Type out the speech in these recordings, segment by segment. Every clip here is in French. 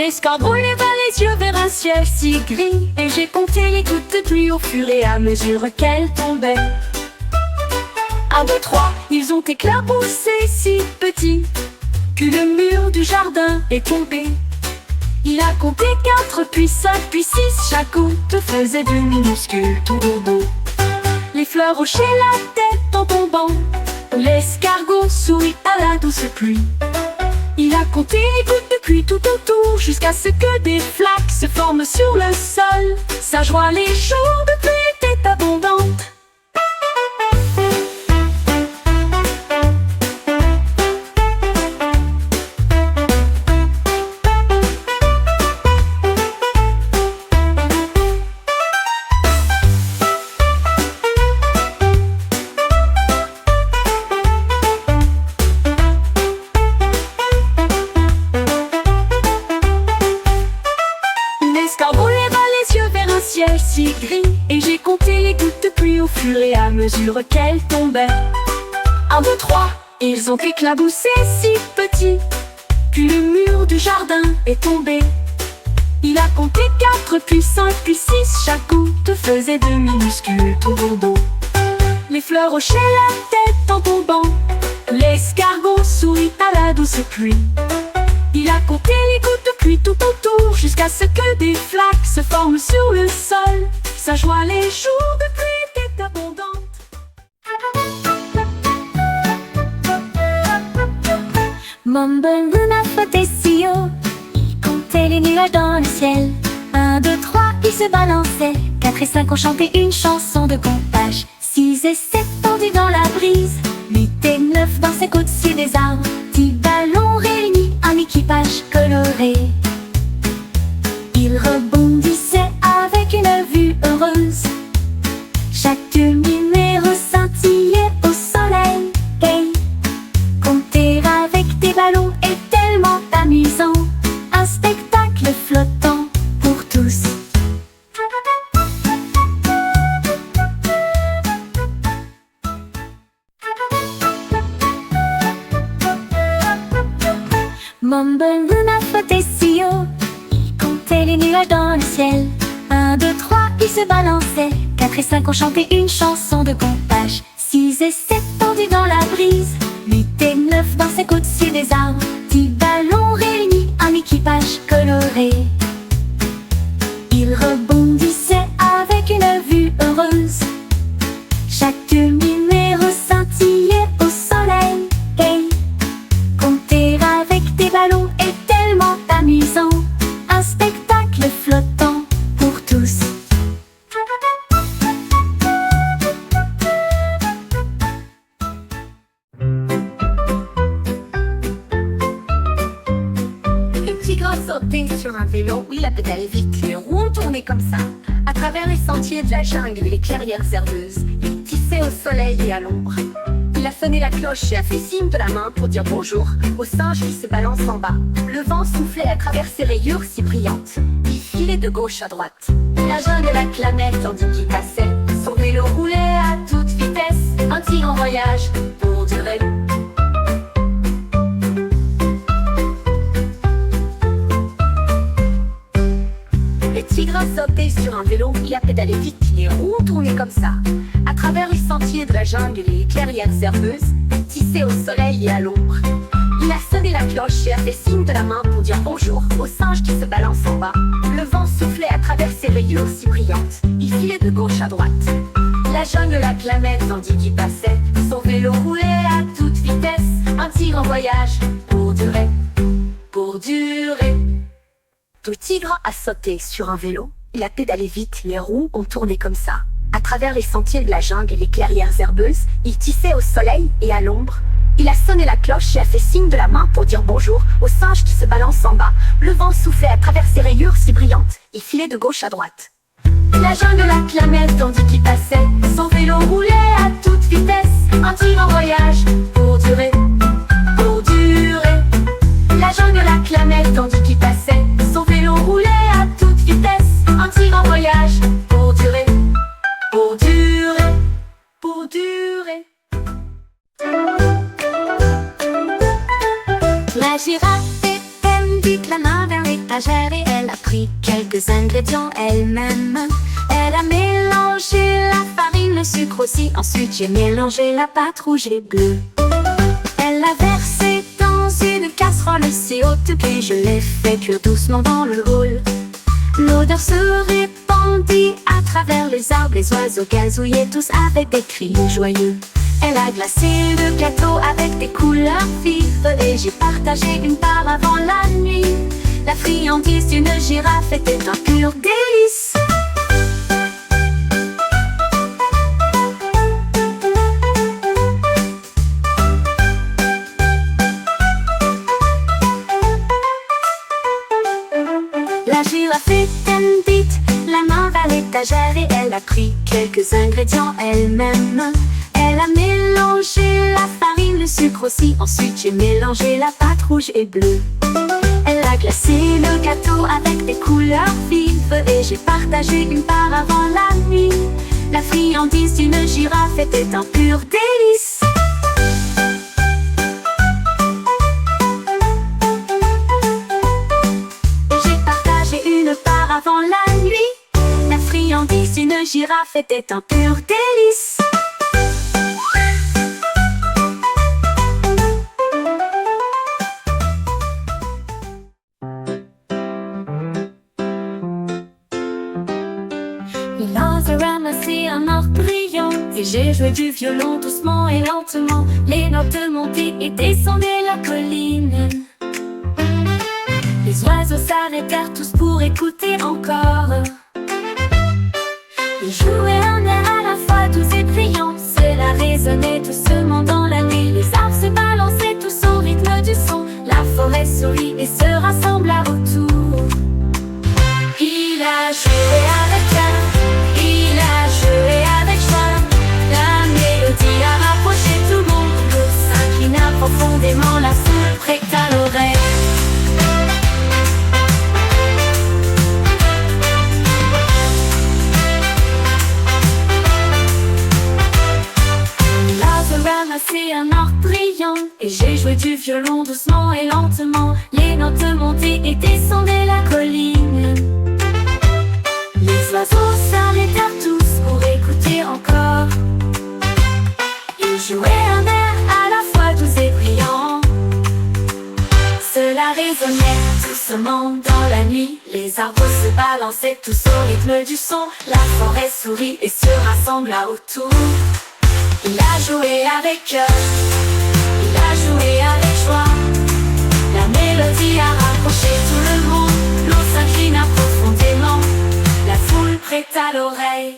L'escargot leva les yeux vers un ciel si gris, et j'ai compté les gouttes de pluie au fur et à mesure qu'elles tombaient. 1, 2, 3, ils ont éclaboussé si petits que le mur du jardin est tombé. Il a compté 4, puis 5, puis 6, chaque goutte faisait de minuscules tourneaux. Les fleurs hochaient la tête en tombant, l'escargot sourit à la douce pluie. Il a compté les gouttes de pluie tout autour, jusqu'à ce que des flaques se forment sur le sol. Sa joie les jours de pluie était abondante. L'escargot leva les yeux vers un ciel si gris, et j'ai compté les gouttes de pluie au fur et à mesure qu'elles tombaient. 1, 2, 3, ils ont éclaboussé si petits que le mur du jardin est tombé. Il a compté 4, puis 5, puis 6, chaque goutte faisait de minuscules tours d'eau. Les fleurs hochaient la tête en tombant, l'escargot sourit à la douce pluie. Il a compté les gouttes de pluie tout autour, jusqu'à ce que des flaques se forment sur le sol. Sa joie les jours de pluie était abondante. Mumble Luna flottait si haut, il comptait les nuages dans le ciel. 1, 2, 3, ils se balançaient. 4 et 5 ont chanté une chanson de comptage. 6 et 7 tendus dans la brise. 8 et 9 dansaient au-dessus des arbres. 10 ballons réunis, un équipage coloré. Ils rebondissaient avec une vue heureuse. Chaque numéro scintillait au soleil. Hey, compter avec des ballons est tellement amusant. Un spectacle flottant pour tous. Mumble Luna flottait si haut, il comptait les nuages dans le ciel. 1, 2, 3, ils se balançaient. 4 et 5 ont chanté une chanson de comptage. 6 et 7 tendus dans la brise. 8 et 9 dansaient au-dessus des arbres. 10 ballons réunis, un équipage coloré. Ils rebondissaient avec une vue heureuse. Chaque numéro scintillait au soleil. Hey, compter avec des ballons est tellement amusant. Un spectacle flottant pour tous. Le tigre sautait sur un vélo, il a pédalé vite, les roues ont tourné comme ça. À travers les sentiers de la jungle et les clairières herbeuses, il tissait au soleil et à l'ombre. Il a sonné la cloche et a fait signe de la main pour dire bonjour au singe qui se balance en bas. Le vent soufflait à travers ses rayures si brillantes. Il filait de gauche à droite. La jungle l'acclamait tandis qu'il passait. Son vélo roulait à toute vitesse. Un tigre en voyage pour durer. Le tigre a sauté sur un vélo, il a pédalé vite, les roues ont tourné comme ça. À travers les sentiers de la jungle et les clairières herbeuses, tissé au soleil et à l'ombre. Il a sonné la cloche et a fait signe de la main pour dire bonjour au singe qui se balance en bas. Le vent soufflait à travers ses rayures si brillantes. Il filait de gauche à droite. La jungle l'acclamait tandis qu'il passait. Son vélo roulait à toute vitesse. Un tigre en voyage pour durer, pour durer. Le tigre a sauté sur un vélo. Il a pédalé vite, les roues ont tourné comme ça. À travers les sentiers de la jungle et les clairières herbeuses, il tissait au soleil et à l'ombre. Il a sonné la cloche et a fait signe de la main pour dire bonjour au singe qui se balance en bas. Le vent soufflait à travers ses rayures si brillantes. Il filait de gauche à droite. La jungle l'acclamait tandis qu'il passait. Son vélo roulait à toute vitesse. Un tigre en voyage pour durer, pour durer. La jungle l'acclamait tandis qu'il passait. Son vélo roulait à toute vitesse. Un tigre en voyage pour durer, pour durer, pour durer. La girafe et elle dit la main vers l'étage. l'étagère et elle a pris quelques ingrédients elle-même. Elle a mélangé la farine, le sucre aussi. Ensuite j'ai mélangé la pâte rouge et bleue. Elle l'a versé dans une casserole assez haute, puis je l'ai fait cuire doucement dans le bol. L'odeur se répandit à travers les arbres, les oiseaux gazouillaient tous avec des cris joyeux. Elle a glacé le gâteau avec des couleurs vives et j'ai partagé une part avant la nuit. La friandise d'une girafe était un pur délice. La girafe était vite, la main vers l'étagère et elle a pris quelques ingrédients elle-même. Elle a mélangé la farine, le sucre aussi. Ensuite j'ai mélangé la pâte rouge et bleue. Elle a glacé le gâteau avec des couleurs vives et j'ai partagé une part avant la nuit. La friandise d'une girafe était un pur délice. J'ai partagé une part avant la nuit. La friandise d'une girafe était un pur délice. Il a ramassé un or brillant et j'ai joué du violon doucement et lentement. Les notes montaient et descendaient la colline. Les oiseaux s'arrêtèrent tous pour écouter encore. Ils jouaient un air à la fois doux et brillant. Cela résonnait doucement dans la nuit. Les arbres se balançaient tous au rythme du son. La forêt sourit et se rassembla autour. Il a joué avec cœur, il a joué avec joie. La mélodie a rapproché tout le monde. L'eau s'inclina profondément, la foule prête à l'oreille. Il a ramassé un or brillant et j'ai joué du violon doucement et lentement. Les notes montaient et descendaient la colline. Les oiseaux s'arrêtèrent tous pour écouter encore. Ils jouaient un air à la fois doux et brillant. Cela résonnait doucement dans la nuit. Les arbres se balançaient tous au rythme du son. La forêt sourit et se rassembla autour. Il a joué avec cœur, il a joué avec joie. La mélodie a rapproché tout le monde. L'eau s'inclina profondément, la foule prête à l'oreille.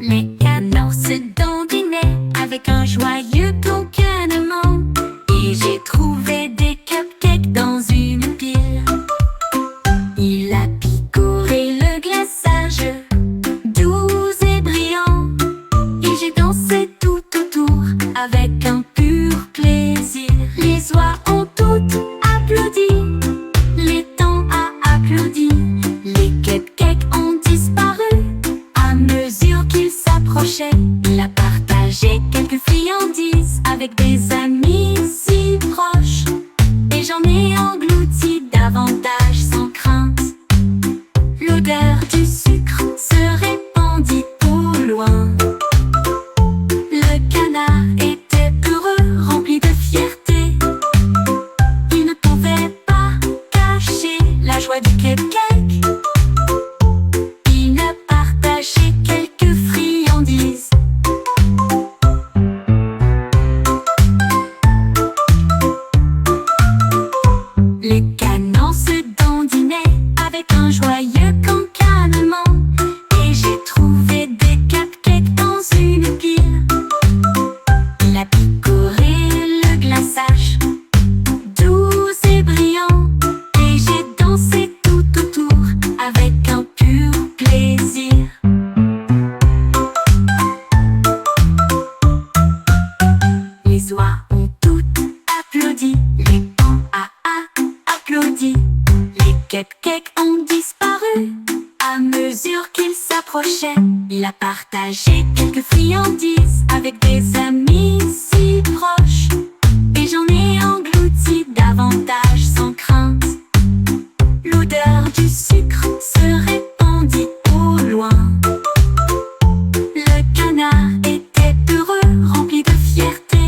Les canards se dandinaient avec un joyeux cancanement. Et j'ai trouvé des cupcakes dans une pile. Il a picoré le glaçage, doux et brillant. Et j'ai dansé tout autour avec un pur plaisir. Les oies ont toutes applaudi, l'étang a applaudi. Les cupcakes ont disparu à mesure qu'ils s'approchaient. Il a partagé quelques friandises avec des amis si proches. Et j'en ai englouti davantage sans crainte. L'odeur du sucre se répandit au loin. Le canard était heureux, rempli de fierté. Il ne pouvait pas cacher la joie du cupcake. Il a partagé quelques friandises. Les canards se dandinaient avec un joyeux cancanement. Et j'ai trouvé des cupcakes dans une pile. Il a picoré le glaçage, doux et brillant. Et j'ai dansé tout autour avec un pur plaisir. Les oies ont toutes applaudi, l'étang a applaudi. Les cupcakes ont disparu à mesure qu'ils s'approchaient. Il a partagé quelques friandises avec des amis si proches. j'en ai englouti davantage sans crainte. L'odeur du sucre se répandit au loin. Le canard était heureux, rempli de fierté.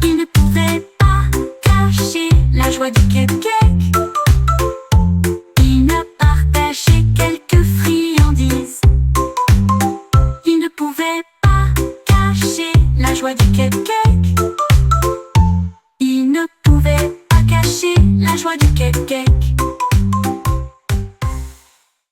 Il ne pouvait pas cacher la joie du cake-cake. Il ne partageait quelques friandises. Il ne pouvait pas cacher la joie du cake-cake. Il ne pouvait pas cacher la joie du cake-cake.